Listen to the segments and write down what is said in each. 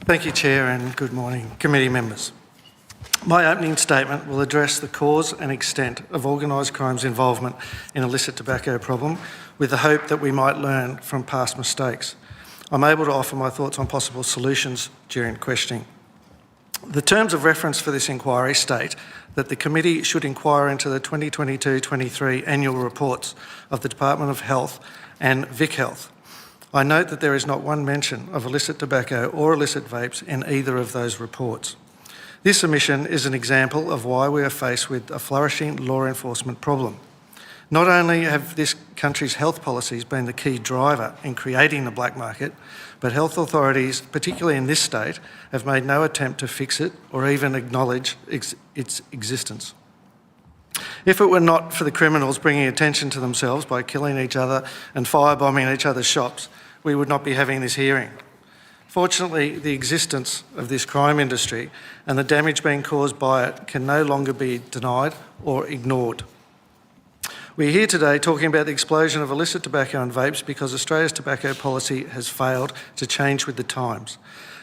Thank you, Chair, and good morning, committee members. My opening statement will address the cause and extent of organised crime's involvement in illicit tobacco problem, with the hope that we might learn from past mistakes. I'm able to offer my thoughts on possible solutions during questioning. The terms of reference for this inquiry state that the committee should inquire into the 2022-23 annual reports of the Department of Health and Vic Health. I note that there is not one mention of illicit tobacco or illicit vapes in either of those reports. This omission is an example of why we are faced with a flourishing law enforcement problem. Not only have this country's health policies been the key driver in creating the black market, but health authorities, particularly in this state, have made no attempt to fix it or even acknowledge its existence. If it were not for the criminals bringing attention to themselves by killing each other and firebombing each other's shops, we would not be having this hearing. Fortunately, the existence of this crime industry and the damage being caused by it can no longer be denied or ignored. We're here today talking about the explosion of illicit tobacco and vapes because Australia's tobacco policy has failed to change with the times.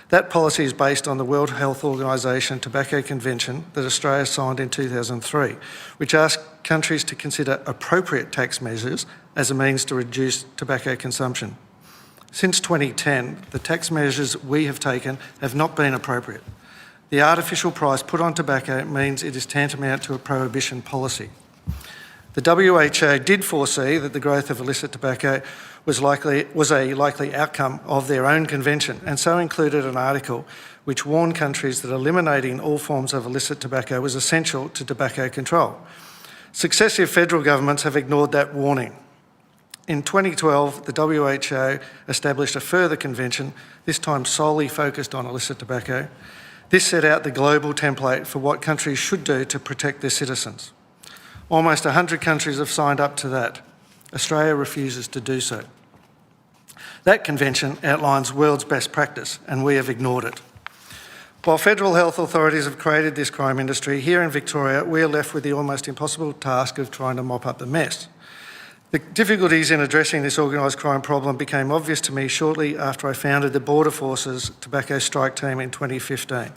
That policy is based on the World Health Organization Tobacco Convention that Australia signed in 2003, which asks countries to consider appropriate tax measures as a means to reduce tobacco consumption. Since 2010, the tax measures we have taken have not been appropriate. The artificial price put on tobacco means it is tantamount to a prohibition policy. The WHO did foresee that the growth of illicit tobacco was a likely outcome of their own convention, and so included an article which warned countries that eliminating all forms of illicit tobacco was essential to tobacco control. Successive federal governments have ignored that warning. In 2012, the WHO established a further convention, this time solely focused on illicit tobacco. This set out the global template for what countries should do to protect their citizens. Almost 100 countries have signed up to that. Australia refuses to do so. That convention outlines world's best practice, and we have ignored it. While federal health authorities have created this crime industry, here in Victoria, we are left with the almost impossible task of trying to mop up the mess. The difficulties in addressing this organised crime problem became obvious to me shortly after I founded the Border Forces Tobacco Strike Team in 2015.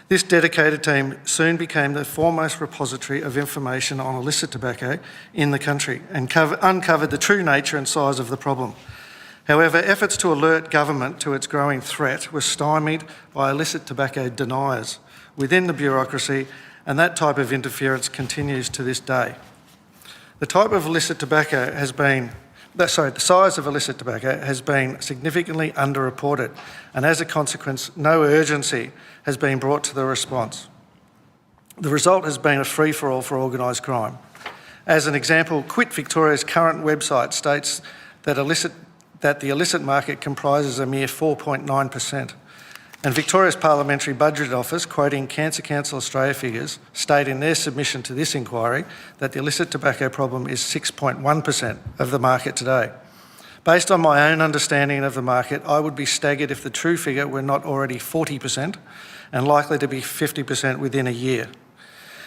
This dedicated team soon became the foremost repository of information on illicit tobacco in the country and uncovered the true nature and size of the problem. However, efforts to alert government to its growing threat were stymied by illicit tobacco deniers within the bureaucracy, and that type of interference continues to this day. The size of illicit tobacco has been significantly underreported, and as a consequence, no urgency has been brought to the response. The result has been a free-for-all for organised crime. As an example, Quit Victoria's current website states that the illicit market comprises a mere 4.9%. And Victoria's Parliamentary Budget Office, quoting Cancer Council Australia figures, state in their submission to this inquiry that the illicit tobacco problem is 6.1% of the market today. Based on my own understanding of the market, I would be staggered if the true figure were not already 40% and likely to be 50% within a year.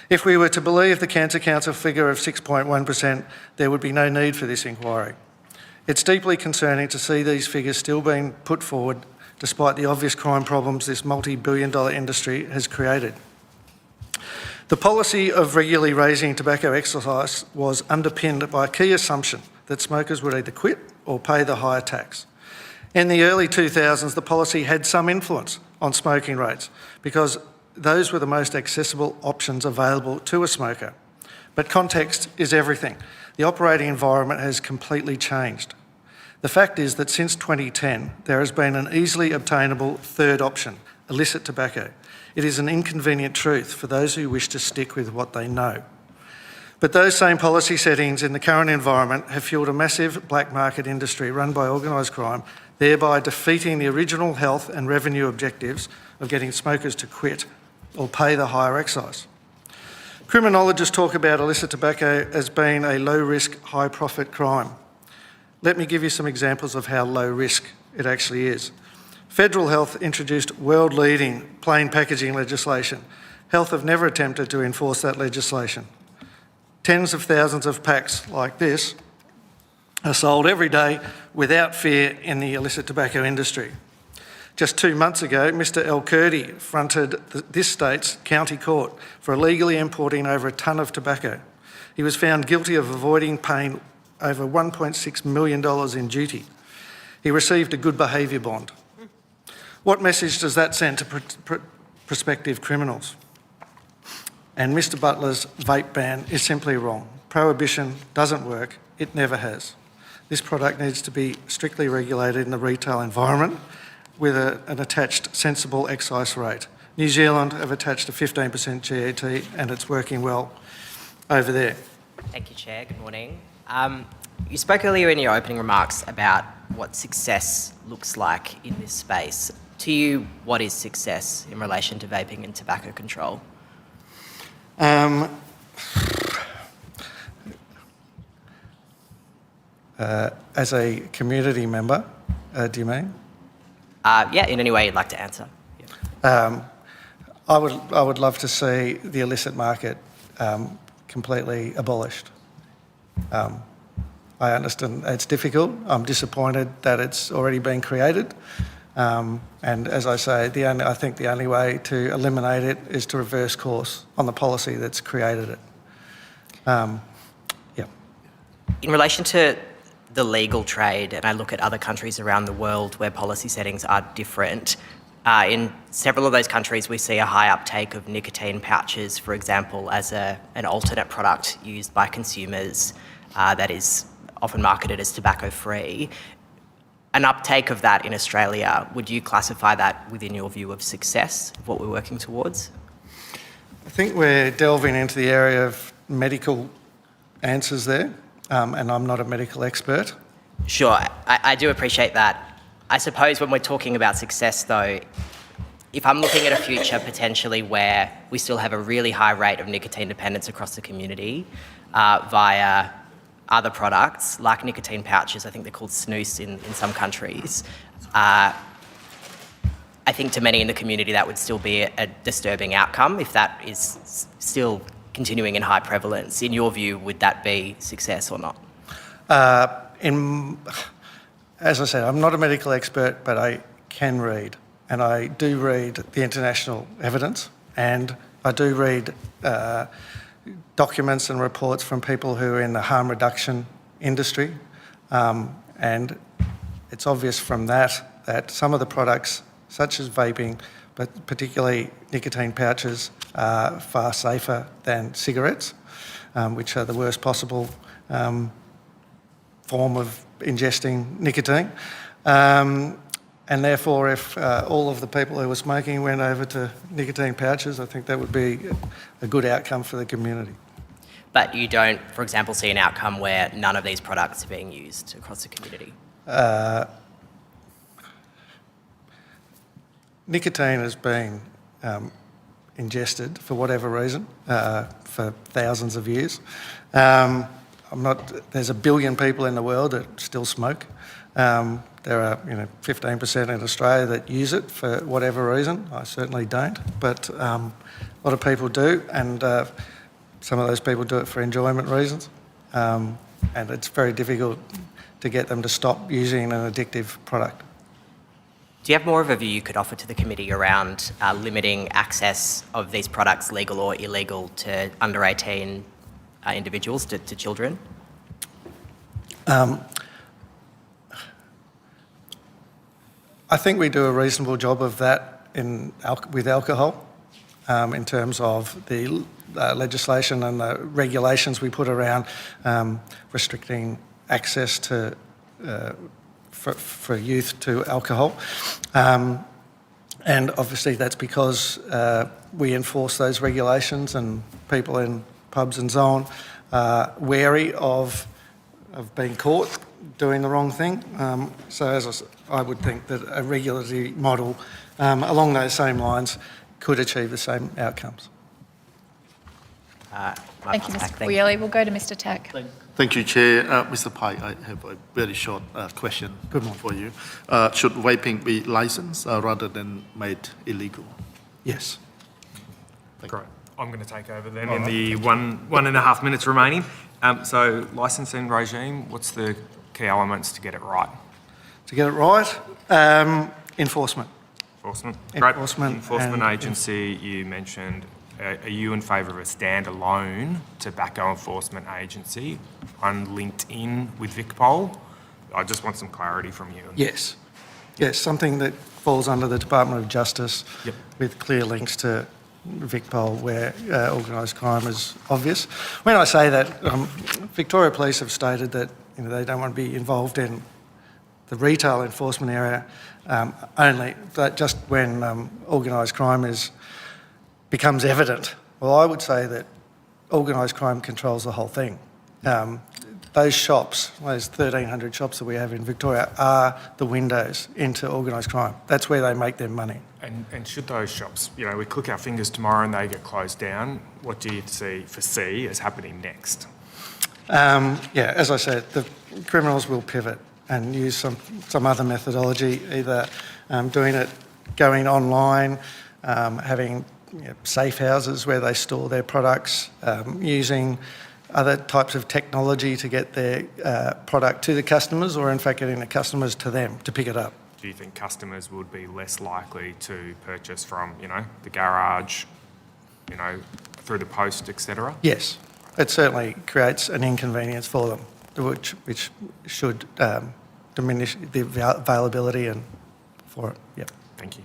If we were to believe the Cancer Council figure of 6.1%, there would be no need for this inquiry. It's deeply concerning to see these figures still being put forward despite the obvious crime problems this multi-billion-dollar industry has created. The policy of regularly raising tobacco excise was underpinned by a key assumption that smokers would either quit or pay the higher tax. In the early 2000s, the policy had some influence on smoking rates because those were the most accessible options available to a smoker. But context is everything. The operating environment has completely changed. The fact is that since 2010, there has been an easily obtainable third option, illicit tobacco. It is an inconvenient truth for those who wish to stick with what they know. But those same policy settings in the current environment have fuelled a massive black market industry run by organised crime, thereby defeating the original health and revenue objectives of getting smokers to quit or pay the higher excise. Criminologists talk about illicit tobacco as being a low-risk, high-profit crime. Let me give you some examples of how low risk it actually is. Federal Health introduced world-leading plain packaging legislation. Health have never attempted to enforce that legislation. Tens of thousands of packs like this are sold every day without fear in the illicit tobacco industry. Just 2 months ago, Mr El-Kurdi fronted this state's county court for illegally importing over a tonne of tobacco. He was found guilty of avoiding paying over $1.6 million in duty. He received a good behaviour bond. What message does that send to prospective criminals? And Mr Butler's vape ban is simply wrong. Prohibition doesn't work. It never has. This product needs to be strictly regulated in the retail environment with an attached sensible excise rate. New Zealand have attached a 15% GET and it's working well over there. Thank you, Chair. Good morning. You spoke earlier in your opening remarks about what success looks like in this space. To you, what is success in relation to vaping and tobacco control? As a community member, do you mean? Yeah, in any way you'd like to answer. Yeah. I would love to see the illicit market completely abolished. I understand it's difficult. I'm disappointed that it's already been created. And as I say, I think the only way to eliminate it is to reverse course on the policy that's created it. Yeah. In relation to the legal trade, and I look at other countries around the world where policy settings are different, in several of those countries we see a high uptake of nicotine pouches, for example, as an alternate product used by consumers that is often marketed as tobacco-free. An uptake of that in Australia, would you classify that within your view of success, of what we're working towards? I think we're delving into the area of medical answers there, and I'm not a medical expert. Sure, I do appreciate that. I suppose when we're talking about success though, if I'm looking at a future potentially where we still have a really high rate of nicotine dependence across the community via other products like nicotine pouches, I think they're called snus in some countries, I think to many in the community that would still be a disturbing outcome if that is still continuing in high prevalence. In your view, would that be success or not? As I said, I'm not a medical expert, but I can read, and I do read the international evidence, and I do read documents and reports from people who are in the harm reduction industry, and it's obvious from that some of the products, such as vaping, but particularly nicotine pouches, are far safer than cigarettes, which are the worst possible form of ingesting nicotine. And therefore, if all of the people who were smoking went over to nicotine pouches, I think that would be a good outcome for the community. But you don't, for example, see an outcome where none of these products are being used across the community? Nicotine has been ingested for whatever reason for thousands of years. There's 1 billion people in the world that still smoke. There are 15% in Australia that use it for whatever reason. I certainly don't, but a lot of people do, and some of those people do it for enjoyment reasons. And it's very difficult to get them to stop using an addictive product. Do you have more of a view you could offer to the committee around limiting access of these products, legal or illegal, to under 18 individuals, to children? I think we do a reasonable job of that with alcohol in terms of the legislation and the regulations we put around restricting access to for youth to alcohol. And obviously that's because we enforce those regulations, and people in pubs and so on are wary of being caught doing the wrong thing. So as I would think that a regulatory model along those same lines could achieve the same outcomes. Thank you, Mr. Wheely. We'll go to Mr. Tack. Thank you, Chair. Mr. Pike, I have a very short question for you. Should vaping be licensed rather than made illegal? Yes. Great. I'm going to take over then in the 1.5 minutes remaining. So licensing regime, what's the key elements to get it right? To get it right, enforcement. Enforcement. Enforcement Great. Enforcement and- agency, you mentioned. Are you in favour of a standalone tobacco enforcement agency, one linked in with VicPol? I just want some clarity from you. Yes. Yes, something that falls under the Department of Justice Yep. with clear links to VicPol where organised crime is obvious. When I say that, Victoria Police have stated that they don't want to be involved in the retail enforcement area only, but just when organised crime becomes evident. Well, I would say that organised crime controls the whole thing. Those shops, those 1,300 shops that we have in Victoria, are the windows into organised crime. That's where they make their money. And should those shops, we click our fingers tomorrow and they get closed down, what do you foresee as happening next? As I said, the criminals will pivot and use some other methodology, either going online, having safe houses where they store their products, using other types of technology to get their product to the customers, or in fact getting the customers to them to pick it up. Do you think customers would be less likely to purchase from, the garage, through the post, etc.? Yes, it certainly creates an inconvenience for them, which should diminish the availability and for it. Yep. Thank you.